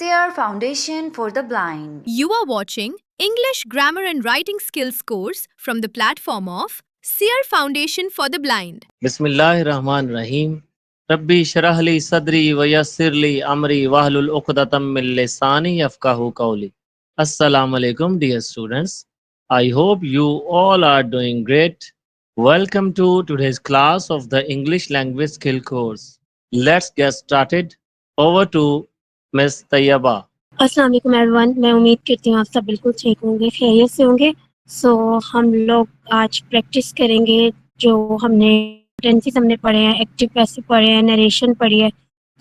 SEER Foundation for the Blind. You are watching English Grammar and Writing Skills course from the platform of SEER Foundation for the Blind. बिस्मिल्लाहिर्रहमानिर्रहीम रब्बी शरह ली सदरी व यस्सिर ली अमरी वहलुल उक़दतम मिन लिसानी यफ़क़हू क़ौली। Assalamu alaikum, dear students. I hope you all are doing great. Welcome to today's class of the English language skill course. Let's get started. Over to Miss Tayyaba. अस्सलाम वालेकुम everyone. मैं उम्मीद करती हूँ आप सब बिल्कुल ठीक होंगे, खैरियत से होंगे। हम लोग आज प्रैक्टिस करेंगे जो हमने टेंसेस हमने पढ़े हैं, एक्टिव पैसिव पढ़े हैं, नरेशन पढ़ी है।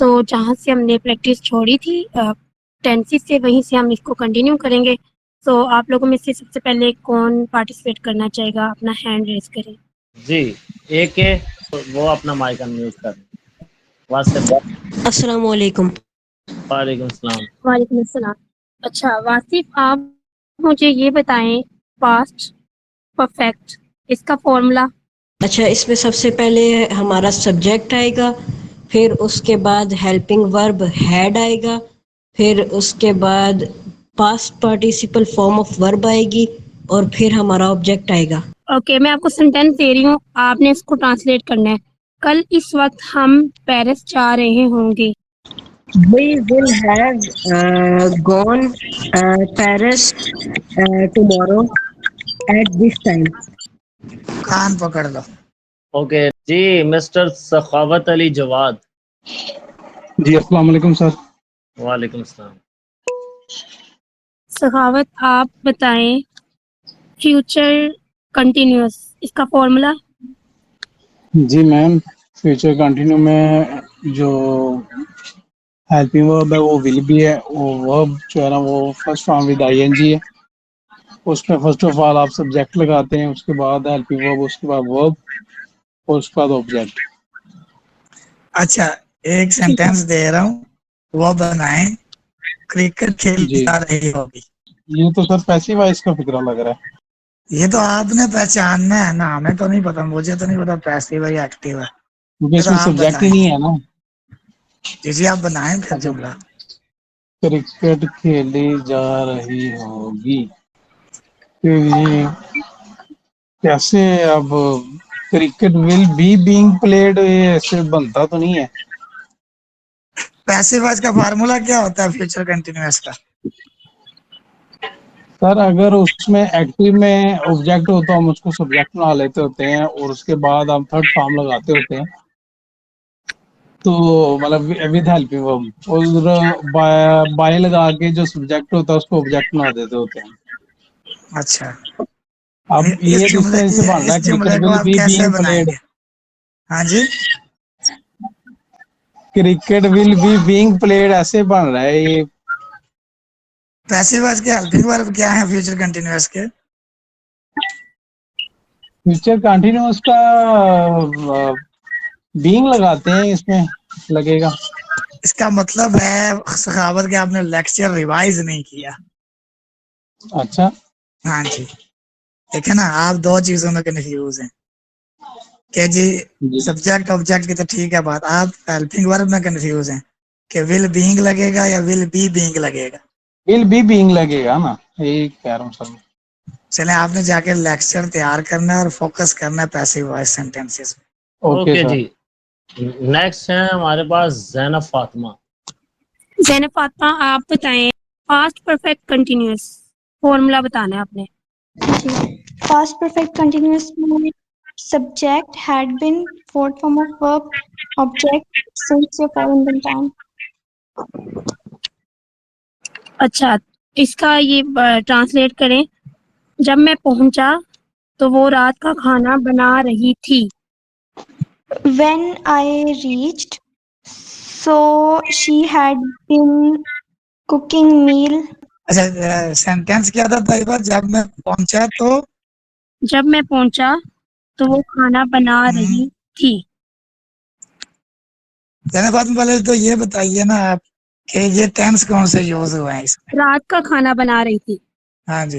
तो जहाँ से हमने प्रैक्टिस छोड़ी थी टेंसेस से, वहीं से हम इसको कंटिन्यू करेंगे। तो आप लोगों में से सबसे पहले कौन पार्टिसिपेट करना चाहेगा, अपना हैंड रेज करें। जी, एक है वो अपना माइक अनम्यूट कर। अस्सलाम वालेकुम। वालेकुम सलाम। वालेकुम अस्सलाम। अच्छा वासिफ, आप मुझे ये बताएं पास्ट परफेक्ट इसका फॉर्मूला। अच्छा, इसमें सबसे पहले हमारा सब्जेक्ट आएगा, फिर उसके बाद हेल्पिंग वर्ब हैड आएगा, फिर उसके बाद past participle form of verb आएगी और फिर हमारा ऑब्जेक्ट आएगा। ओके, मैं आपको सेंटेंस दे रही हूँ, आपने इसको ट्रांसलेट करना है। कल इस वक्त हम पेरिस जा रहे होंगे। We will have gone Paris tomorrow at this time. कान पकड़ लो। ओके जी, मिस्टर सखावत अली जवाद। जी अस्सलाम वालेकुम सर। वालेकुम सलाम। सखावत, आप बताएं फ्यूचर कंटिन्यूअस इसका फॉर्मूला। जी मैम, फ्यूचर कंटिन्यू में जो हेल्पिंग वर्ब है वो विल भी है। वो वर्ब जो है ना वो फर्स्ट फॉर्म विद आईएनजी है। उसमें फर्स्ट ऑफ ऑल आप सब्जेक्ट लगाते हैं, उसके बाद हेल्पिंग वर्ब, उसके बाद वर्ब और उसके बाद ऑब्जेक्ट। अच्छा, एक सेंटेंस दे रहा हूँ, वो बनाएं। क्रिकेट खेल जी, जा रही होगी। ये तो सर पैसिव वॉइस का फिक्रा लग रहा है। ये तो आपने पहचानना है ना, हमें तो नहीं पता, मुझे तो नहीं पता पैसिव है या एक्टिव है। क्योंकि ये तो इसमें आप सब्जेक्ट ही बताएं। नहीं है ना। जी आप बनाएं फिर अच्छा, जुमला। क्रिकेट खेली जा रही होगी। तो ये कैसे अब cricket will be being played, ये ऐसे बनता तो नहीं है। पैसिव वॉइस का फार्मूला क्या होता है फ्यूचर कंटिन्यूअस का? सर अगर उसमें एक्टिव में ऑब्जेक्ट हो तो हम उसको सब्जेक्ट बना लेते होते हैं और उसके बाद हम थर्ड फॉर्म लगाते होते हैं। तो मतलब विद हेल्पिंग वर्ब और बाय लगा के जो सब्जेक्ट होता है उसको ऑब्जेक्ट बना देते होते हैं। अच्छा, अब ये तो इस तरह से बन रहा है, इस जुमले क्रिकेट को विल आप बी कैसे बीइंग प्लेड। बनाएंगे? हाँ जी, cricket will be being played ऐसे बन रहा है ये। पैसिव वॉइस के हेल्पिंग वर्ब क्या है फ्यूचर कंटिन्यूअस के? फ्यूचर कंटिन्यूअस का बीइंग लगाते हैं, इसमें लगेगा। इसका मतलब है सखावत के आपने लेक्चर रिवाइज नहीं किया। अच्छा, हाँ जी, देखे ना, आप दो चीजों में कंफ्यूज हैं कि जी सब्जेक्ट ऑब्जेक्ट की तो ठीक है बात, आप हेल्पिंग वर्ब में कंफ्यूज हैं कि विल बीइंग लगेगा या विल बी बीइंग लगेगा। विल बी बीइंग लगेगा ना, यही कह रहा हूँ सर। चले, आपने जाके लेक्चर तैयार करना है और फोकस करना है पैसिव वॉइस सेंटेंसेस में। ओके जी, नेक्स्ट है हमारे पास ज़ैनब फातिमा। ज़ैनब फातिमा, आप बताएं पास्ट परफेक्ट कंटिन्यूअस फॉर्मूला बताना है आपने। Past perfect continuous में subject had been, fourth form of verb, object since या present in time। अच्छा, इसका ये ट्रांसलेट करें। जब मैं पहुंचा तो वो रात का खाना बना रही थी। When I reached, so she had been cooking meal। अच्छा, सेंटेंस क्या था तैयबा? जब मैं पहुंचा तो वो खाना बना रही थी। पहले तो ये बताइए ना आप कि ये टेंस कौन से यूज हुए हैं इसमें? रात का खाना बना रही थी। हाँ जी,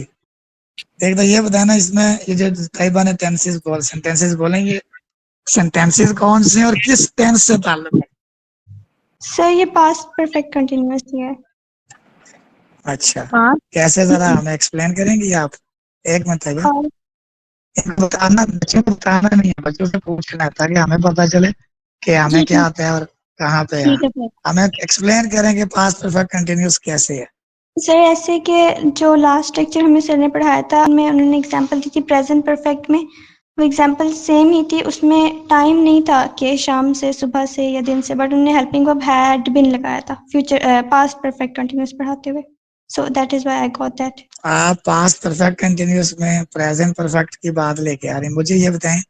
एक तो ये बताना इसमें ये जो तैयबा ने सेंटेंसेस बोलेंगे, सेंटेंसेस कौन से और किस टेंस से ताल्लुक है? सर ये past perfect continuous ही है। अच्छा, हाँ कैसे जरा हमें एक्सप्लेन करेंगी आप? एक मिनट है, हाँ, बताना, बच्चों को बताना नहीं है, बच्चों से पूछना है ताकि हमें पता चले कि हमें ठीक क्या है आता है और कहाँ पे है। ठीक है सर। हमें एक्सप्लेन करेंगे पास्ट परफेक्ट कंटिन्यूस कैसे है। सर ऐसे कि जो लास्ट लेक्चर हमें सर ने पढ़ाया था उनमें उन्होंने एग्जांपल दी थी प्रेजेंट परफेक्ट में, वो एग्जांपल सेम ही थी, उसमें टाइम नहीं था कि शाम से, सुबह से या दिन से, बट उन्होंने हेल्पिंग वर्ब हैड बीन लगाया था फ्यूचर पास्ट परफेक्ट कंटिन्यूअस पढ़ाते हुए, so that is why I got that. आप पास्ट परफेक्ट कंटिन्यूस में प्रेजेंट परफेक्ट की बात लेके आ रहे हैं। मुझे ये बताएं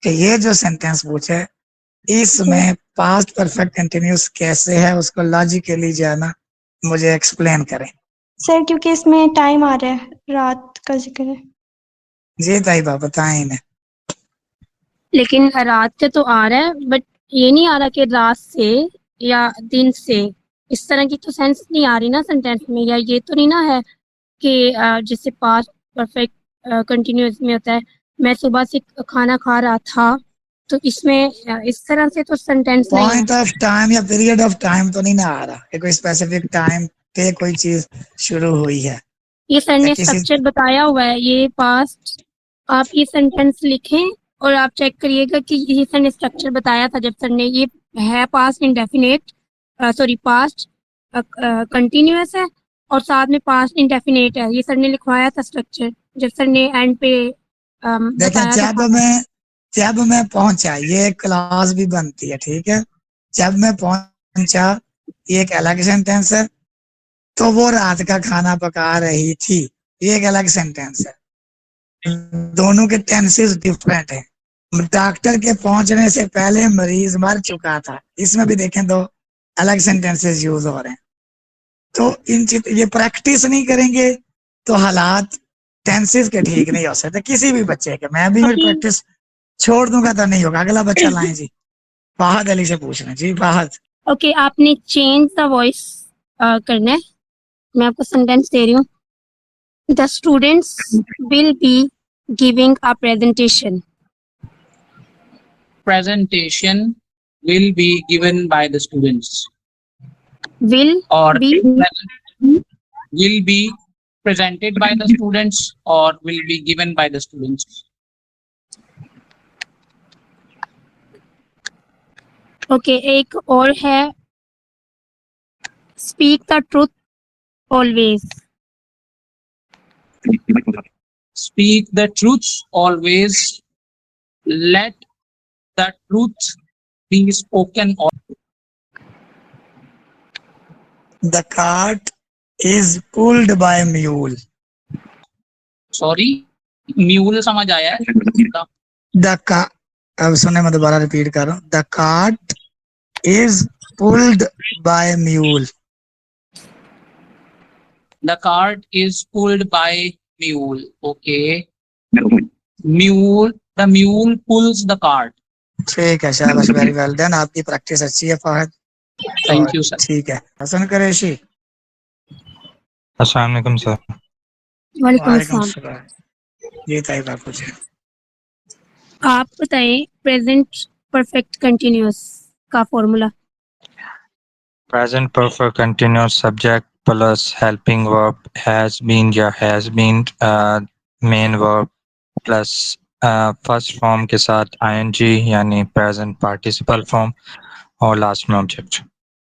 कि ये जो सेंटेंस पूछा है इसमें पास्ट परफेक्ट कंटिन्यूस कैसे है, उसको लॉजिकली जो है ना मुझे एक्सप्लेन करें। सर क्योंकि इसमें टाइम आ रहा है, रात का जिक्र है। जी ताइबा बताएं इन्हें। लेकिन रात का तो आ रहा है, बट ये नहीं आ रहा कि रात से या दिन से, इस तरह की तो सेंस नहीं आ रही ना सेंटेंस में। या ये तो नहीं ना है कि जैसे पास्ट परफेक्ट कंटिन्यूअस में होता है, मैं सुबह से खाना खा रहा था, तो इसमें इस तरह से तो सेंटेंस नहीं है। पॉइंट ऑफ टाइम या पीरियड ऑफ टाइम तो नहीं ना आ रहा कि कोई स्पेसिफिक टाइम पे कोई चीज शुरू हुई है ये सर या ने किसी। स्ट्रक्चर बताया हुआ है, ये पास्ट। आप ये सेंटेंस लिखें और आप चेक करिएगा कि ये सर ने स्ट्रक्चर बताया था जब सर ने, ये है past indefinite, sorry past continuous है और साथ में पास्ट इंडेफिनेट है। ये सर ने लिखवाया था स्ट्रक्चर जब सर ने एंड पे देखें, बताया था। जब मैं पहुंचा ये क्लास भी बनती है, ठीक है। जब मैं पहुंचा ये एक अलग सेंटेंस है, तो वो रात का खाना पका रही थी ये एक अलग सेंटेंस है। दोनों के टेंसेस डिफरेंट हैं। डॉक्टर के पहुंचने से पहले मरीज मर चुका था, इसमें भी देखें दो अलग सेंटेंसेस यूज हो रहे हैं। तो इन चीज ये प्रैक्टिस नहीं करेंगे तो हालात टेंसेस के ठीक नहीं हो सकते किसी भी बच्चे के। मैं भी अभी प्रैक्टिस छोड़ दूंगा तो नहीं होगा। अगला बच्चा लाएं जी, फाहद अली से पूछ रहे हैं जी। फाहद, ओके, आपने चेंज द वॉइस करना है। मैं आपको सेंटेंस दे रही हूँ। The students will be giving a presentation. Presentation will be given by the students will or be will be presented by the students or will be given by the students. Okay, एक और है, speak the truth always. Speak the truth always. Let the truth be spoken. The cart is pulled bye mule. Sorry, mule समझ आया है? The का अब सुने, मैं दोबारा रिपीट कर रहा हूँ। The cart is pulled bye mule. The cart is pulled by mule. Okay. Mule. The mule pulls the cart. ठीक है, शाबाश, वेरी वेल डन। आपकी प्रैक्टिस अच्छी है फाहद। Thank you, sir. ठीक है, हसन कुरैशी। अस्सलाम वालेकुम सर। वालेकुम वालेकुम अस्सलाम। सलाम। जी ताइबा पूछे। आप बताएं प्रेजेंट परफेक्ट कंटिन्यूअस का formula. Present perfect continuous subject plus helping verb has been या has been main verb plus first form के साथ आईएनजी यानी प्रेजेंट पार्टिसिपल फॉर्म और लास्ट में ऑब्जेक्ट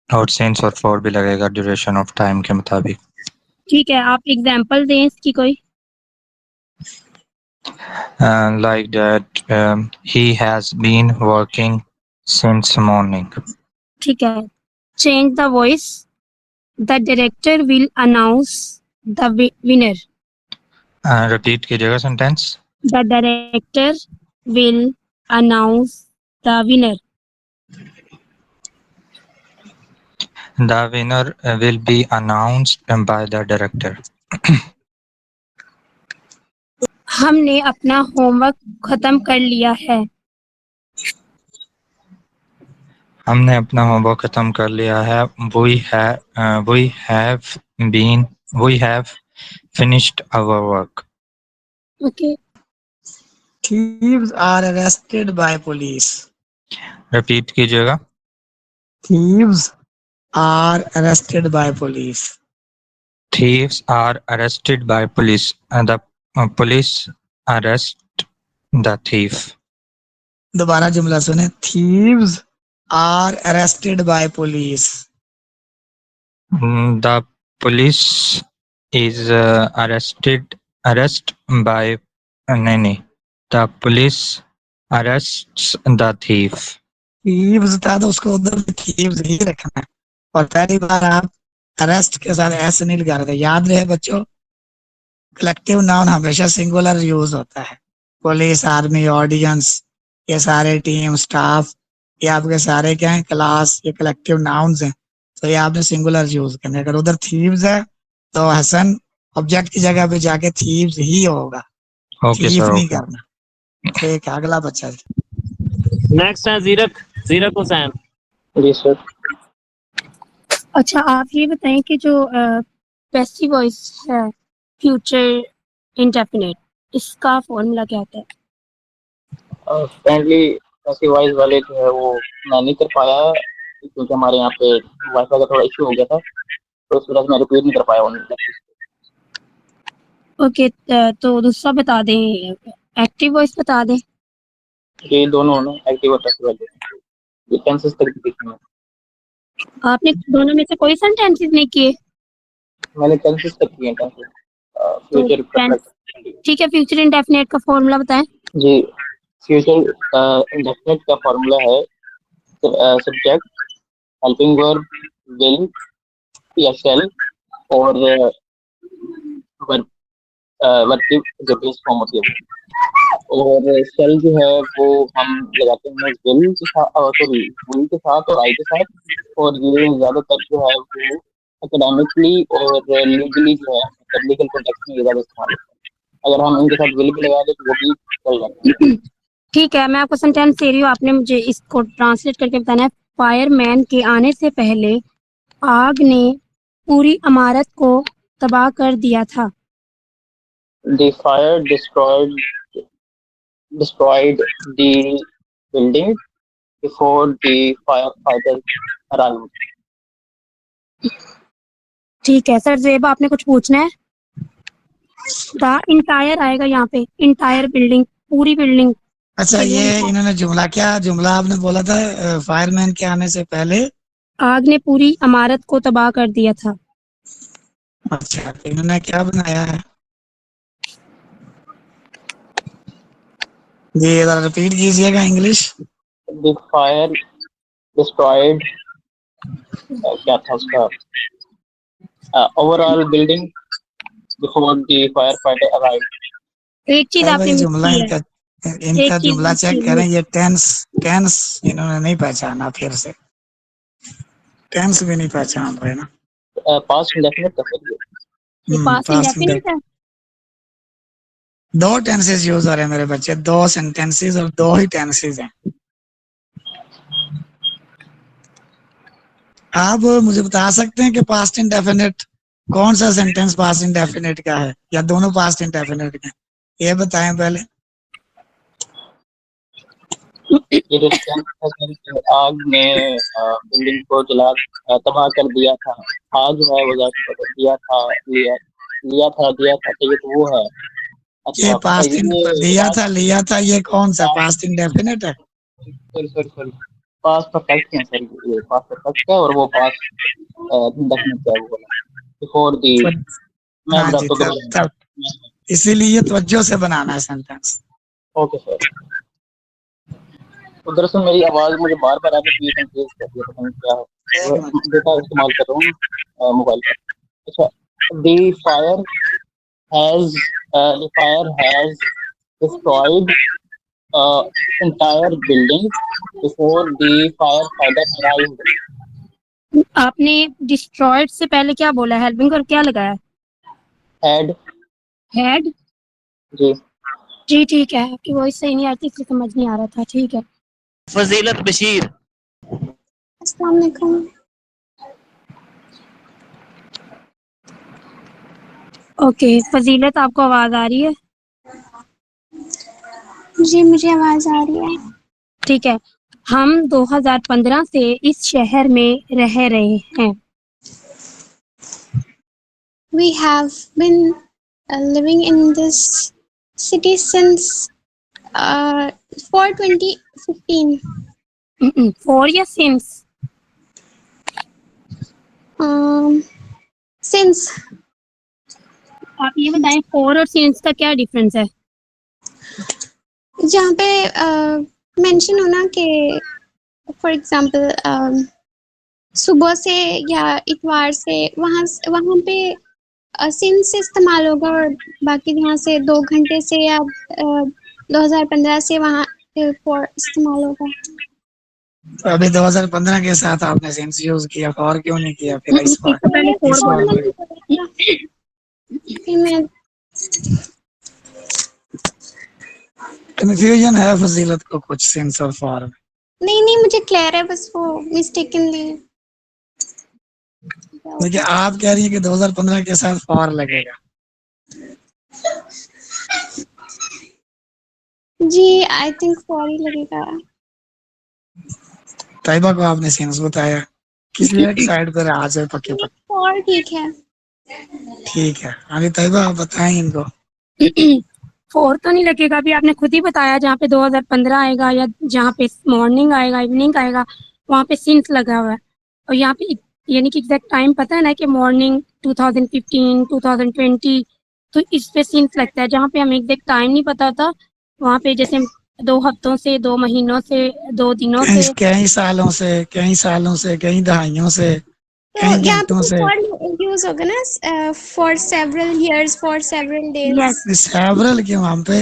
और सिंस और फॉर भी लगेगा ड्यूरेशन ऑफ टाइम के मुताबिक। ठीक है, आप एग्जांपल दें इसकी कोई। Like that, he has been working since morning. ठीक है, change the voice. The director will announce the winner. Repeat कीजिएगा sentence. The director will announce the winner. The winner will be announced by the director. हमने अपना homework खत्म कर लिया है। हमने अपना होमवर्क खत्म कर लिया है। We have finished our work. Okay, Thieves are arrested by police. Repeat कीजिएगा। Thieves are arrested by police. thieves are arrested by police. The police arrest the thief. दोबारा जुमला सुने, thieves are arrested by police. The police is arrest by नहीं. The police arrests the thief. thieves था तो उसको उधर भी thieves ही रखना है, और पहली बार आप अरेस्ट के साथ ऐसे नहीं लगा रहे. याद रहे बच्चों, कलेक्टिव नाउन हमेशा सिंगुलर यूज होता है. पुलिस, आर्मी, ऑडियंस, ये सारे टीम, स्टाफ, ये आपके सारे क्या हैं, क्लास, ये कलेक्टिव नाउन्स हैं. तो ये आपने सिंगुलर यूज करना है. अगर उधर थीव्स है तो हसन ऑब्जेक्ट की जगह पे जाके थीव्स ही होगा. Okay, thief sir. नहीं Okay. करना. ठीक है, अगला बच्चा. नेक्स्ट है जीरक हुसैन. जी सर. अच्छा, आप ये बताएं कि जो पैसिव वॉइस है, फ्यूचर इंडेफिनिट, इसका फॉर्मूला क्या होता है? फ्रेंडली पैसिव वॉइस वाले जो है वो मैं नहीं कर पाया क्योंकि हमारे यहाँ पे वाईफाई का थोड़ा इशू हो गया था, तो इस वजह से मैं रिपीट नहीं कर पाया उन्हें. ओके, तो दूसरा बता दें, एक्टिव वॉइस बता दें. ये दोनों ना एक्टिव और पैसिव वाले ये टेंसेस तक दिखे हैं. आपने दोनों में से कोई सेंटेंसेस नहीं किए? मैंने टेंसेस तक किए हैं. Future perfect. ठीक है, फ्यूचर इंडेफिनिट का फॉर्मूला बताएं. जी, फ्यूचर इंडेफिनिट का फॉर्मूला है सब्जेक्ट, हेल्पिंग वर्ब, विल या शेल और वर्ब की जो बेस फॉर्म होती है. और शेल जो है वो हम लगाते हैं विल के साथ, सॉरी विल के साथ और आई के साथ. और ये ज्यादातर जो है वो एकेडमिकली और लीगली जो है मतलब लीगल कॉन्टेक्स्ट में ज्यादा इस्तेमाल होता है. अगर हम इनके साथ विल भी लगा दें तो वो भी चल जाता है. ठीक है, मैं आपको सेंटेंस दे रही हूँ, आपने मुझे इसको ट्रांसलेट करके बताना है. फायरमैन के आने से पहले आग ने पूरी इमारत को तबाह कर दिया था. The fire destroyed the building before the firefighters arrived. ठीक है सर. ज़ेब, आपने कुछ पूछना है? द इंटायर आएगा यहाँ पे, इंटायर बिल्डिंग, पूरी बिल्डिंग. अच्छा, ये इन्होंने जुमला आपने बोला था, फायरमैन के आने से पहले आग ने पूरी इमारत को तबाह कर दिया था. अच्छा, तो इन्होंने क्या बनाया है? जी जरा रिपीट कीजिएगा इंग्लिश. The fire destroyed क्या था उसका overall building before the firefighter arrived. एक चीज आपने मिस जुमला की है. इनका जुमला चेक करें. ये टेंस इन्होंने नहीं पहचाना. फिर से टेंस भी नहीं पहचान रहे ना. पास्ट इंडेफिनिट का सर ये पास्ट इंडेफिनिट है. दो टेंसेस यूज हो रहे हैं मेरे बच्चे, दो सेंटेंसेस और दो ही टेंसेस हैं. आप मुझे बता सकते हैं कि पास्ट इंडेफिनिट कौन सा सेंटेंस पास्ट इंडेफिनिट का है या दोनों पास्ट इंडेफिनिट के? ये बताएं पहले. ये जो आग ने बिल्डिंग को जला तबाह कर दिया था. आग जो है वो जाकर दिया था तो ये तो वो है. ये पास्ट लिया था ये कौन सा पास्ट इंडेफिनिट है? सॉरी पास्ट परफेक्ट है सर. ये पास्ट परफेक्ट है और वो पास्ट इंडेफिनिट है वो बिफोर दी. मैं बताता हूं, इसीलिए तवज्जो से बनाना है सेंटेंस. Okay sir. तो दरअसल मेरी आवाज मुझे बार बार आती है, कंफ्यूज कर दिया, पता नहीं क्या है. डेटा इस्तेमाल कर रहा हूँ मोबाइल पर. अच्छा, the fire has destroyed entire building before the firefighter arrived. आपने डिस्ट्रॉयड से पहले क्या बोला? हेल्पिंग और क्या लगाया? हेड. जी ठीक है, आपकी वॉइस सही नहीं आती इसलिए समझ नहीं आ रहा था. ठीक है. फजीलत बशीर. अस्सलाम वालेकुम. ओके, फजीलत आपको आवाज आ रही है? जी मुझे आवाज आ रही है. ठीक है. हम 2015 से इस शहर में रह रहे हैं. we have been living in this city since for 2015. For या since? Since. आप ये बताएं for और since का क्या डिफरेंस है? जहाँ पे मेंशन होना कि फॉर एग्जांपल सुबह से या इतवार से वहाँ पे सिंस से इस्तेमाल होगा और बाकी यहाँ से 2 घंटे से या 2015 से वहाँ फॉर इस्तेमाल होगा। तो अभी 2015 के साथ आपने सिंस यूज किया, और क्यों नहीं किया फिर इस बार? कंफ्यूजन है फजीलत को कुछ सिंस और फॉर में। नहीं मुझे क्लियर है, बस वो मिस्टेकनली। देखिए आप कह रही है कि 2015 के साथ फॉर लगेगा। जी आई थिंक फॉर ही लगेगा। तैयबा को आपने सिंस बताया, किसी एक साइड पर आ जाए पक्के पक्के। फॉर ठीक है। ठीक है, अभी तैयबा आप बताएं इनको। फोर तो नहीं लगेगा, अभी आपने खुद ही बताया जहाँ पे 2015 आएगा या जहाँ पे मॉर्निंग आएगा इवनिंग आएगा वहाँ पे सिंस लगा हुआ है। और यहाँ पे यानी कि एग्जैक्ट टाइम पता है ना कि मॉर्निंग 2015 2020, तो इस पे सिंस लगता है। जहाँ पे हमें एग्जैक्ट टाइम नहीं पता था वहाँ पे जैसे 2 हफ्तों से 2 महीनों से 2 दिनों से कई सालों से कई दहाइयों से कई घंटों से यूज होगा ना for several years for several days. Several क्यों हम पे।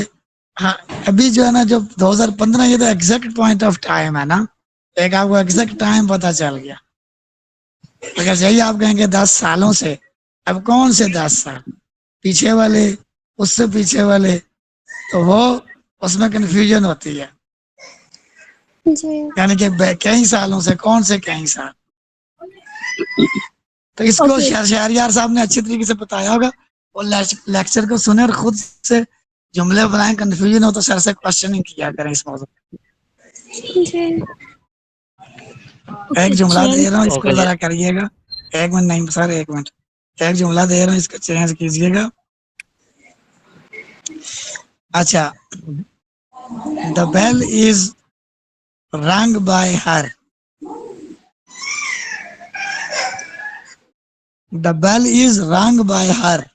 हाँ अभी जो है ना, जो 2015 ये तो एग्जैक्ट पॉइंट ऑफ टाइम है ना, एक आपको एग्जैक्ट टाइम पता चल गया। अगर यही आप कहेंगे 10 सालों से, अब कौन से 10 साल पीछे वाले उससे पीछे वाले, तो वो उसमें कंफ्यूजन होती है। यानी कि कई सालों से कौन से कई साल। तो इसको शहरयार साहब ने अच्छी तरीके से बताया होगा। वो लेक्चर को सुने और खुद से जुमले बनाए, कंफ्यूजन हो तो सर से क्वेश्चनिंग किया करें इस मौजूद। एक जुमला दे रहा हूँ, इसको जरा करिएगा। 1 मिनट नहीं सर, 1 मिनट। एक जुमला दे रहा हूँ, इसको चेंज कीजिएगा। अच्छा, the bell is rung by her. The bell is rung by her.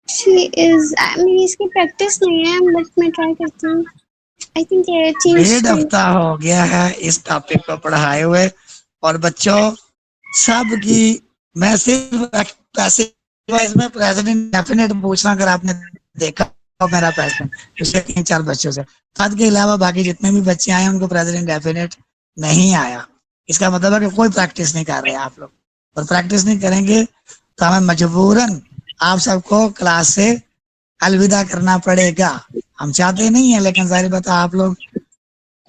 She is, I mean इसकी प्रैक्टिस नहीं है, बट मैं ट्राई करती हूँ। I think ये चीज 1.5 हफ्ता हो गया है इस टॉपिक को पढ़ाए हुए, और बच्चों सब की मैं सिर्फ पैसे इसमें प्रेजेंट डेफिनेट पूछना, अगर आपने देखा मेरा पैटर्न पिछले 3-4 बच्चों से, साथ के अलावा बाकी जितने भी बच्चे आए उनको प्रेजेंट डेफिनेट नहीं आया। इसका मतलब है कि कोई प्रैक्टिस नहीं कर रहे आप लोग, और प्रैक्टिस नहीं करेंगे तो हमें मजबूरन आप सबको क्लास से अलविदा करना पड़ेगा। हम चाहते नहीं है, लेकिन जाहिर बात है आप लोग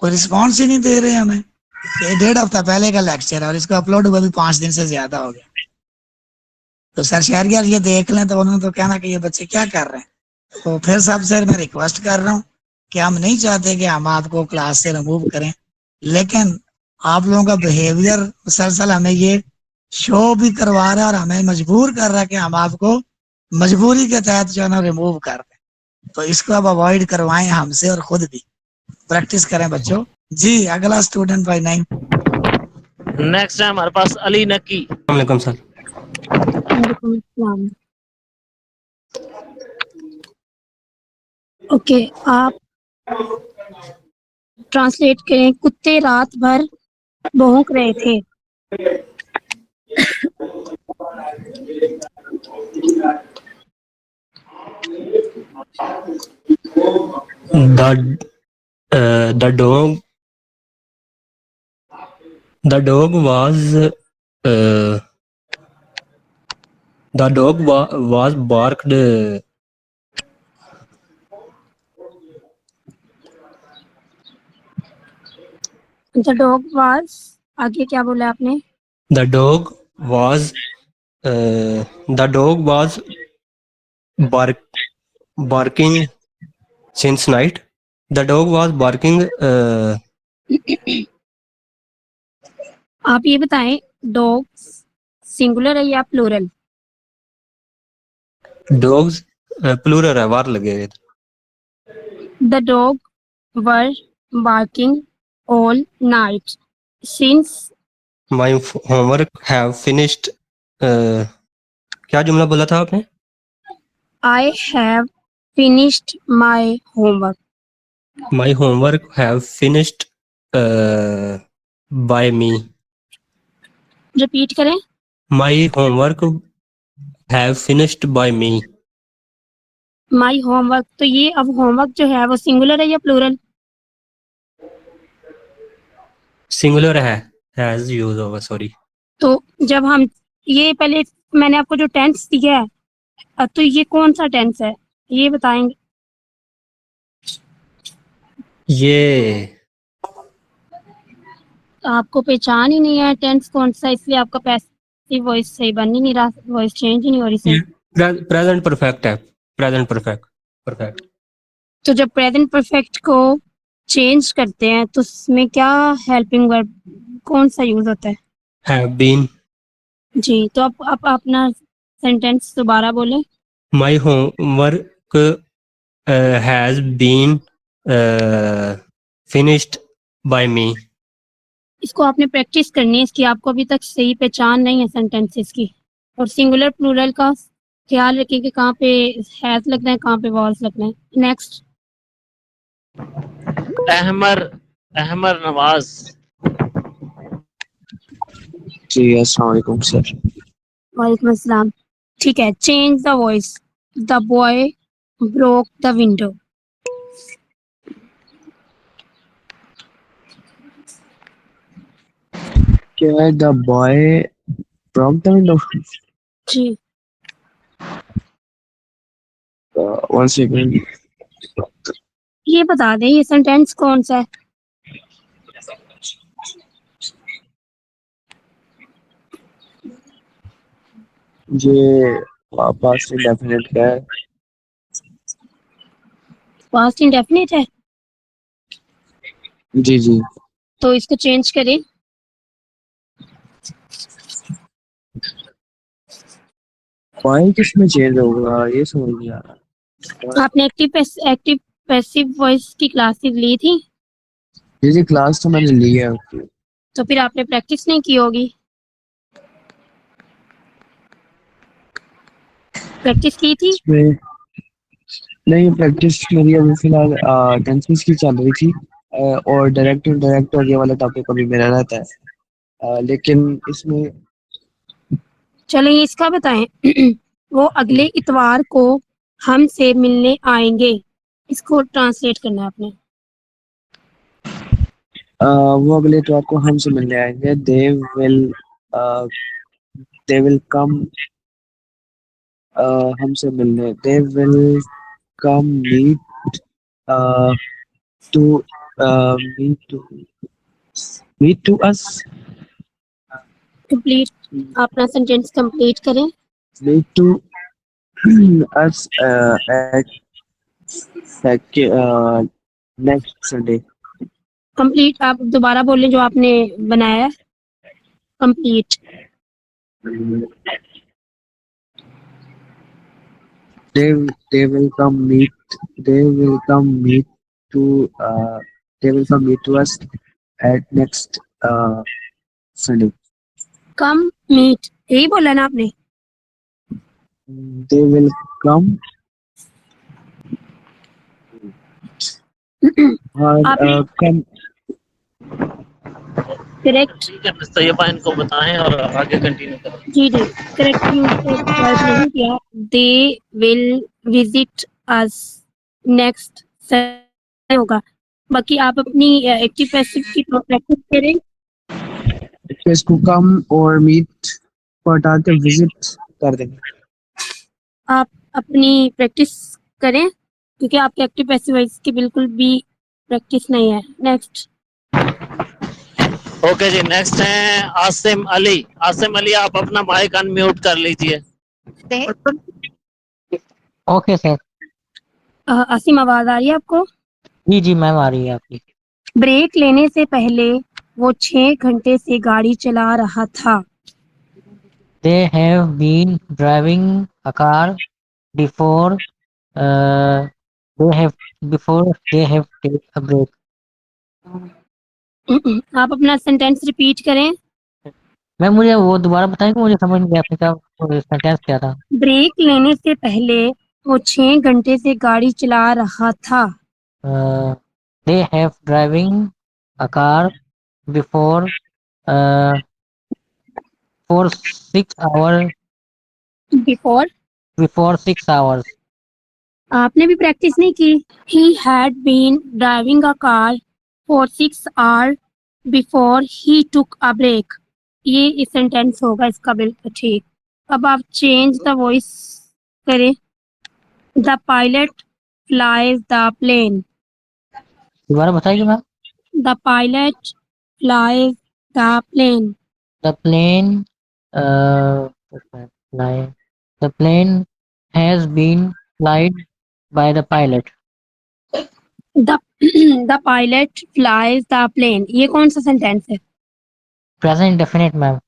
कोई रिस्पॉन्स ही नहीं दे रहे हमें। ये 1.5 हफ्ता पहले का लेक्चर है और इसको अपलोड हुआ भी 5 दिन से ज्यादा हो गया। तो सर शहरयार ये देख लें तो उन्होंने तो कहना कि ये बच्चे क्या कर रहे हैं। तो फिर सबसे मैं रिक्वेस्ट कर रहा हूँ कि हम नहीं चाहते कि हम आपको क्लास से रिमूव करें, लेकिन आप लोगों का बिहेवियर मुसलसल हमें ये शो भी करवा रहा है और हमें मजबूर कर रहा है कि हम आपको मजबूरी के तहत जो है ना रिमूव कर दें। तो इसको अब अवॉइड करवाएं हमसे, और खुद भी प्रैक्टिस करें बच्चों। जी अगला स्टूडेंट भाई। नहीं नेक्स्ट है हमारे पास अली नकी। वालेकुम सर। ओके, आप ट्रांसलेट करें। कुत्ते रात भर भौंक रहे थे। The dog was barked. The dog was, आगे क्या बोला आपने? The dog was barking since night. The dog was barking. आप ये बताएं, dogs सिंगुलर है या प्लूरल? डॉग्स प्लूरल है, वार लगे। The dog were barking all night since my homework have finished. क्या जुमला बोला था आपने? I have finished my homework. My homework have finished by me. Repeat करें। My homework have finished by me. My homework, तो ये अब homework जो है वो सिंगुलर है या प्लूरल? सिंगुलर है, हैज यूज होगा, सॉरी। तो जब हम ये पहले मैंने आपको जो टेंस दिया है तो ये कौन सा टेंस है ये बताएंगे? ये आपको पहचान ही नहीं है टेंस कौन सा, इसलिए आपका पैसिव वॉइस सही बन ही नहीं रहा, वॉइस चेंज ही नहीं हो रही सही। प्रेजेंट परफेक्ट है, प्रेजेंट परफेक्ट। तो जब प्रेजेंट परफेक्ट को चेंज करते हैं तो उसमें क्या हेल्पिंग वर्ब कौन सा यूज होता है? Have been. जी, तो आप अपना सेंटेंस दोबारा बोलें। My homework has been finished by me. इसको आपने प्रैक्टिस करनी है, इसकी आपको अभी तक सही पहचान नहीं है सेंटेंसेस की। और सिंगुलर प्लूरल का ख्याल रखिए कि कहाँ पे हैज लगना है, कहाँ पे वॉज लगना है। नेक्स्ट। अहमर नवाज। जी अस्सलाम वालेकुम सर। वालेकुम अस्सलाम। ठीक है, change the voice. The boy broke the window. क्या the boy broke the window? जी, वन सेकंड। ये बता दें ये सेंटेंस कौन सा है? ये पास्ट इंडेफिनिट का है। पास्ट इंडेफिनिट है, जी जी। तो इसको चेंज करें। बॉय किसमें चेंज होगा ये समझ नहीं आ रहा। आपने एक्टिव पैसिव वॉइस की क्लासेस ली थी? जी जी, क्लास तो मैंने ली है। तो फिर आपने प्रैक्टिस नहीं की होगी। प्रैक्टिस की थी? इसमें नहीं, प्रैक्टिस मेरी अभी फिलहाल टेंसेस की चल रही थी और डायरेक्ट और ये वाला टॉपिक अभी मेरा रहता है, लेकिन इसमें चलिए इसका बताएं। वो अगले इतवार को हमसे मिलने आएंगे, इसको ट्रांसलेट करना है आपने। वो अगले इतवार को हमसे मिलने आएंगे। दे विल कम हमसे मिलने। They will come meet to meet to us. Complete, अपना सेंटेंस कंप्लीट करें। Meet to us at next Sunday. Complete आप दोबारा बोलें जो आपने बनाया है। Complete. They will come meet to us at next Sunday. Come meet, यही बोला ना आपने? They will come come correct. ठीक है, तैयबा इनको बताएं और आगे कंटिन्यू करें। जी जी, करेक्ट यूज नहीं किया। They will visit us next Sunday होगा। बाकी आप अपनी एक्टिव पैसिव की प्रैक्टिस करें। इसको come और meet को हटा के visit कर देंगे। आप अपनी प्रैक्टिस करें क्योंकि आपके एक्टिव पैसिव वॉइस की बिल्कुल भी प्रैक्टिस नहीं है। नेक्स्ट। ओके जी, नेक्स्ट है आसिम अली। आसिम अली, आप अपना माइक अनम्यूट कर लीजिए। Okay sir. आसिम, आवाज आ रही है आपको? जी जी मैम, आ रही है आपकी। ब्रेक लेने से पहले वो 6 घंटे से गाड़ी चला रहा था। they have been driving a car before they have take a break. आप अपना सेंटेंस रिपीट करें। मैम मुझे वो दोबारा बताएंगे, मुझे समझ नहीं आया आपने क्या सेंटेंस क्या था। ब्रेक लेने से पहले वो 6 घंटे से गाड़ी चला रहा था। They have driving a car before for 6 hours before 6 hours. आपने भी प्रैक्टिस नहीं की। He had been driving a car for 6 hours before he took a break. ये इस सेंटेंस होगा इसका बिल्कुल ठीक। अब आप चेंज द वॉइस करें। The pilot flies the plane. दोबारा बताइए ma'am. The pilot flies the plane. The plane the plane has been flied by the pilot. The pilot flies the plane. ये कौन सा सेंटेंस है? Present indefinite ma'am.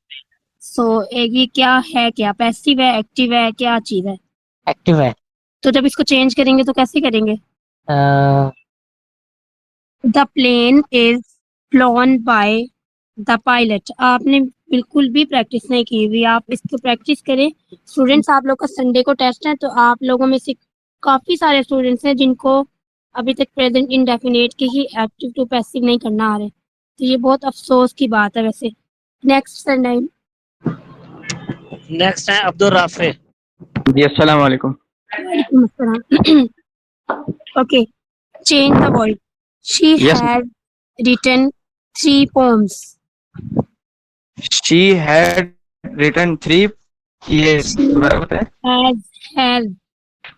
ये क्या है, क्या पैसिव है, एक्टिव है, क्या चीज है? एक्टिव है। तो जब इसको चेंज करेंगे तो कैसे करेंगे? The plane is flown by the pilot. आपने बिल्कुल भी प्रैक्टिस नहीं की हुई, आप इसको प्रैक्टिस करें। स्टूडेंट्स, आप लोग का संडे को टेस्ट है, तो आप लोगों में से काफी सारे स्टूडेंट्स हैं जिनको अभी तक प्रेजेंट इंडेफिनेट के ही एक्टिव टू पैसिव नहीं करना आ रहे, तो ये बहुत अफसोस की बात है। वैसे नेक्स्ट है अब्दुल राफे। जी अस्सलाम वालेकुम। वालेकुम अस्सलाम। Okay, change the voice. She had written 3 poems. She had written 3, ये बराबर है, has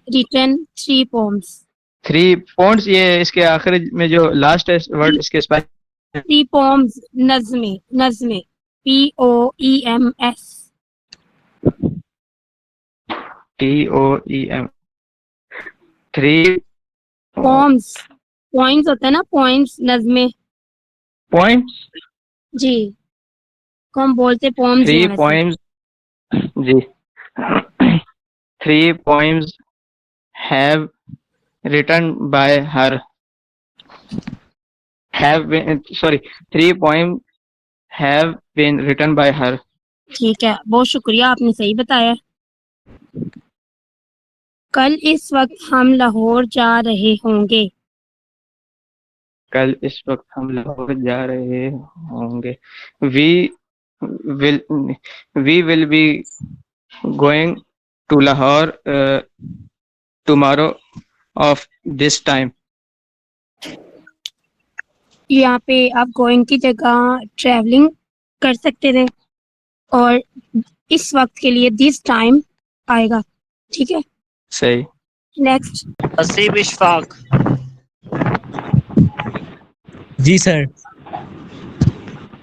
written 3 poems. 3 poems, ये इसके आखिर में जो लास्ट वर्ड इसके spelling 3 poems नज़्मे POEMS TOEM 3 poems होता है ना, poems नज़्मे points जी, को हम बोलते poems 3 poems ji 3 poems have written by her 3 poems have been written by her। ठीक है, बहुत शुक्रिया, आपने सही बताया। कल इस वक्त हम लाहौर जा रहे होंगे। कल इस वक्त हम लाहौर जा रहे होंगे। We will be going to Lahore tomorrow of this time। यहाँ पे आप गोइंग की जगह ट्रैवलिंग कर सकते थे और इस वक्त के लिए दिस टाइम आएगा। ठीक है, सही। नेक्स्ट हसीब इशफाक। जी सर।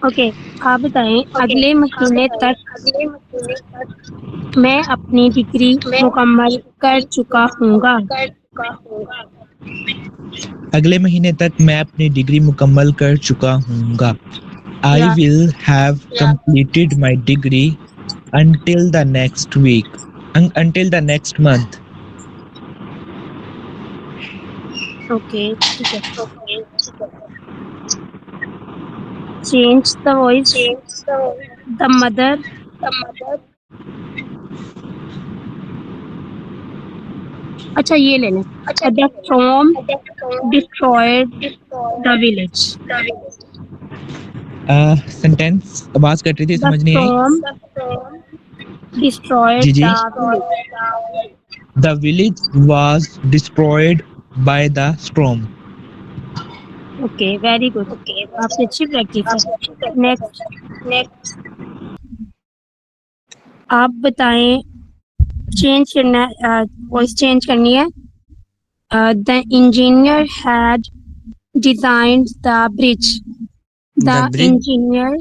ओके, आप बताएं अगले महीने तक मैं अपनी डिग्री मुकम्मल कर चुका हूँगा। अगले महीने तक मैं अपनी डिग्री मुकम्मल कर चुका हूँगा। I will have completed my degree until the next week, until the next month। Okay, ठीक है। Change the voice. The mother. अच्छा, ये ले लें। The storm destroyed the village. Sentence आवाज कट रही थी, समझ नहीं आई। Destroyed जी जी। the village. The village was destroyed by the storm। Okay, very good. आपने अच्छी प्रैक्टिस है। नेक्स्ट आप बताएं, चेंज करना, वॉइस चेंज करनी है। The engineer had designed the bridge. The engineer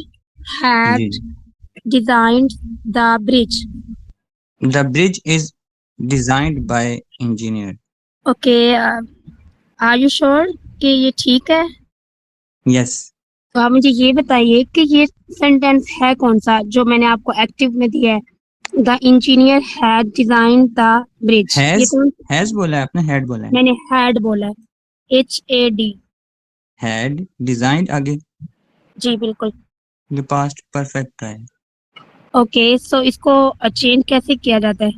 had designed the bridge. The bridge is designed by engineer। Okay, are you sure कि ये ठीक है? Yes। तो आप मुझे ये बताइए कि ये सेंटेंस है कौन सा जो मैंने आपको एक्टिव में दिया है। The engineer had design the bridge. ये तो हैज बोला है आपने, हेड बोला है। मैंने हैड बोला है, HAD। हैड डिजाइंड आगे, जी बिल्कुल। ये पास्ट परफेक्ट का है। ओके, सो इसको चेंज कैसे किया जाता है?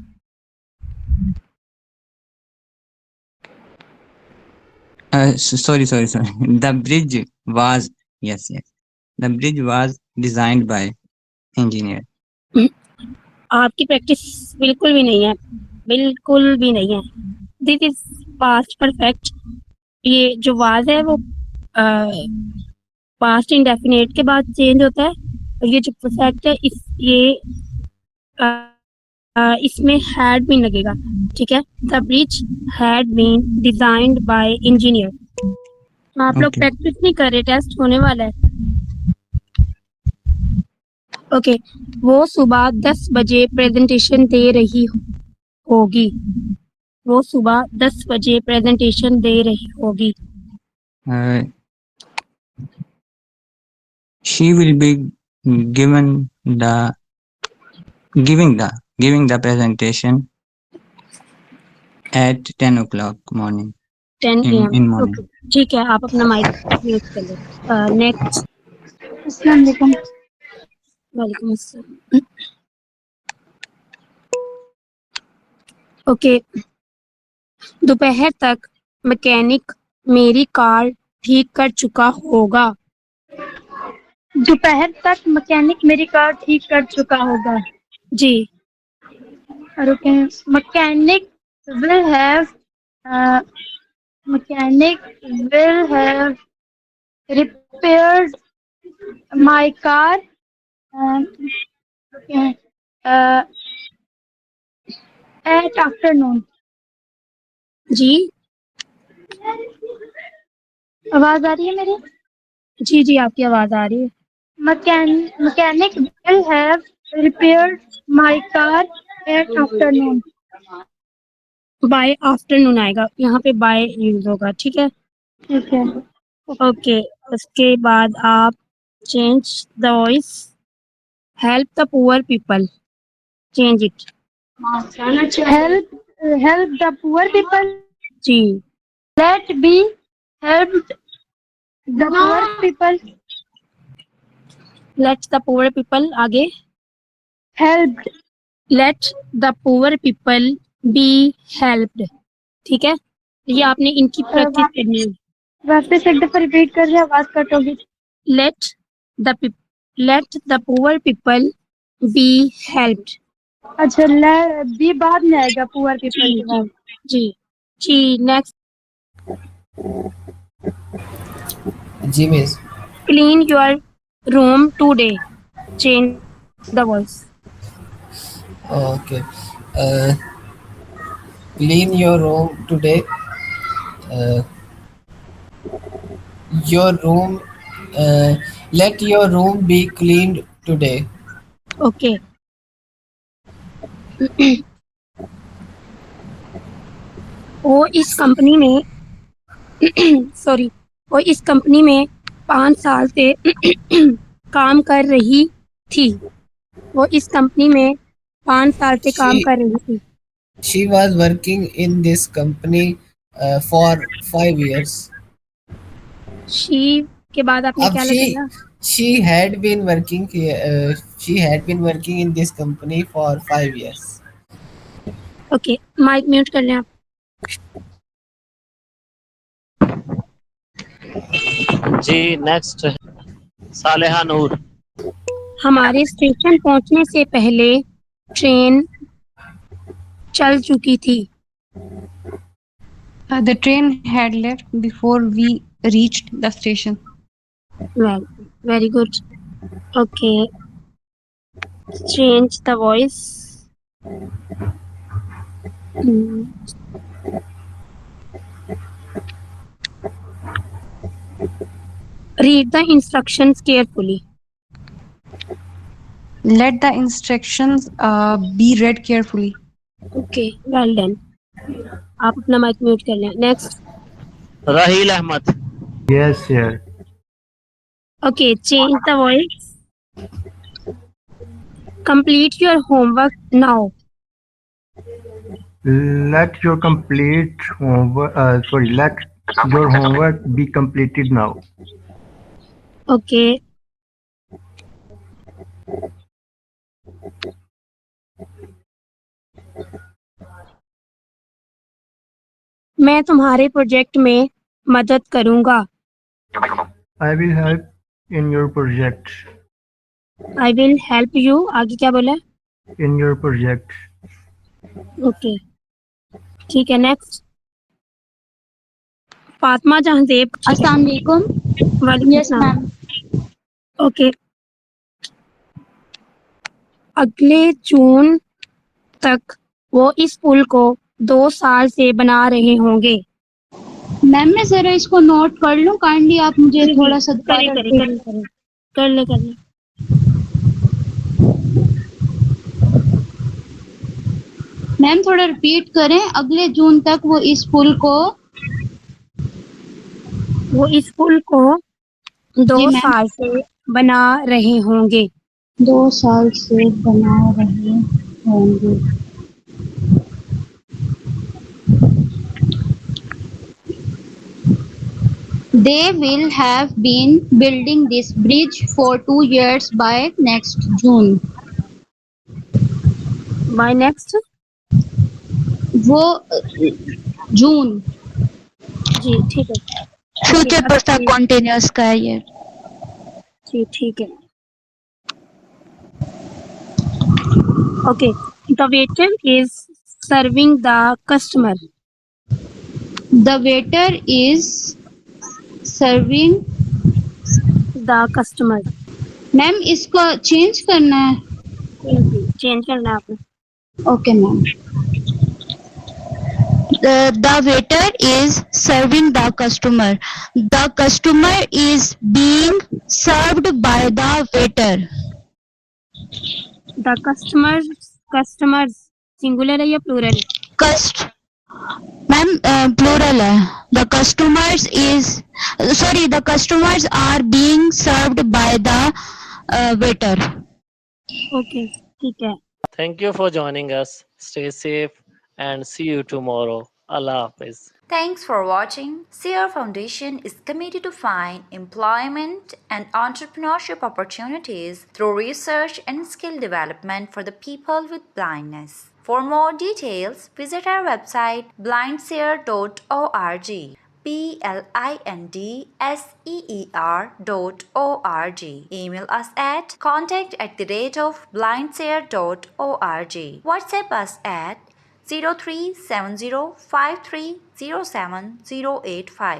Sorry. The bridge was, yes. The bridge was designed by engineer. आपकी प्रैक्टिस बिल्कुल भी नहीं है, बिल्कुल भी नहीं है। This is past perfect. ये जो वाज है वो पास्ट इंडेफिनेट के बाद चेंज होता है, और ये जो परफेक्ट है इसमें हैड बीन लगेगा, ठीक है। The bridge had been designed by engineer. आप लोग प्रैक्टिस नहीं कर रहे, टेस्ट होने वाला है। ओके, वो सुबह 10 बजे प्रेजेंटेशन दे रही होगी। वो सुबह 10 बजे प्रेजेंटेशन दे रही होगी। She will be giving the presentation at 10 o'clock morning. 10 in AM। morning. Okay, ठीक है, आप अपना माइक म्यूट कर लो। नेक्स्ट। अस्सलाम वालेकुम। वालेकुम अस्सलाम। ओके, दोपहर तक मैकेनिक मेरी कार ठीक कर चुका होगा। दोपहर तक मैकेनिक मेरी कार ठीक कर चुका होगा। जी। Okay, mechanic will have repaired my car at afternoon। जी, आवाज आ रही है मेरी? जी जी, आपकी आवाज आ रही है। Mechanic will have repaired my car at afternoon। By afternoon आएगा, यहाँ पे बाय यूज होगा, ठीक है। ठीक है। ओके, उसके बाद आप change the voice. Help the poor people, change it. help the poor people। जी। let be helped the poor people। Let the poor people, आगे। helped। Let the poor people be helped, ठीक है। ये आपने इनकी प्रैक्टिस करनी है। वापस एक दफा रिपीट कर रहे, आवाज कट होगी। Let the poor people be helped. अच्छा, बी बाद में आएगा, पुअर पीपल के बाद। जी। नेक्स्ट। जी miss. Clean your room today, change the voice. Okay. Clean your room today. Your room. Let your room be cleaned today. Okay. वो इस कंपनी में सॉरी, वो इस कंपनी में 5 साल से काम कर रही थी। वो इस कंपनी में 5 साल से काम कर रही थी। She was working in this company for 5 years. She के बाद आपने क्या लगाया? She had been working here. She had been working in this company for 5 years. Okay, mike mute कर लें आप। जी, नेक्स्ट सालेहा नूर। हमारे स्टेशन पहुंचने से पहले ट्रेन चल चुकी थी। The train had left before we reached the station. Well, very good. Okay, change the voice. Read the instructions carefully. Let the instructions be read carefully. Okay, well done. आप अपना mic mute कर लें। Next. Raheel Ahmad. Yes, sir. Okay, change the voice. Complete your homework now. Let your homework be completed now. Okay. मैं तुम्हारे project में मदद करूंगा. I will help in your project. I will help you. आगे क्या बोला? In your project. ओके ठीक है. नेक्स्ट फातिमा जहांजेब. अस्सलाम वालेकुम. वालेकुम यस सलाम. मैम. ओके. अगले जून तक वो इस पुल को 2 साल से बना रहे होंगे. मैम मैं जरा इसको नोट कर लूं. काइंडली आप मुझे थोड़ा सा कर ले. मैम थोड़ा रिपीट करें. अगले जून तक वो इस पुल को 2 साल से बना रहे होंगे. 2 साल से बना रहे होंगे. They will have been building this bridge for 2 years by next June. By next? वो जून. जी ठीक है. फ्यूचर परफेक्ट कॉन्टिन्यूअस का है ये. जी ठीक है. Okay. The waiter is serving the customer. The waiter is serving the customer. Ma'am इसको change करना है. चेंज करना है आपने. Okay ma'am. The waiter is serving the customer. The customer is being served by the waiter. The customers singular है या plural? Ma'am plural है. The customers are being served by the waiter. Okay, ठीक है. Thank you for joining us. Stay safe and see you tomorrow. Allah Hafiz. Thanks for watching. Seer Foundation is committed to find employment and entrepreneurship opportunities through research and skill development for the people with blindness. For more details, visit our website blindseer.org. blindseer.org. Email us at contact@blindseer.org. WhatsApp us at 037053070885.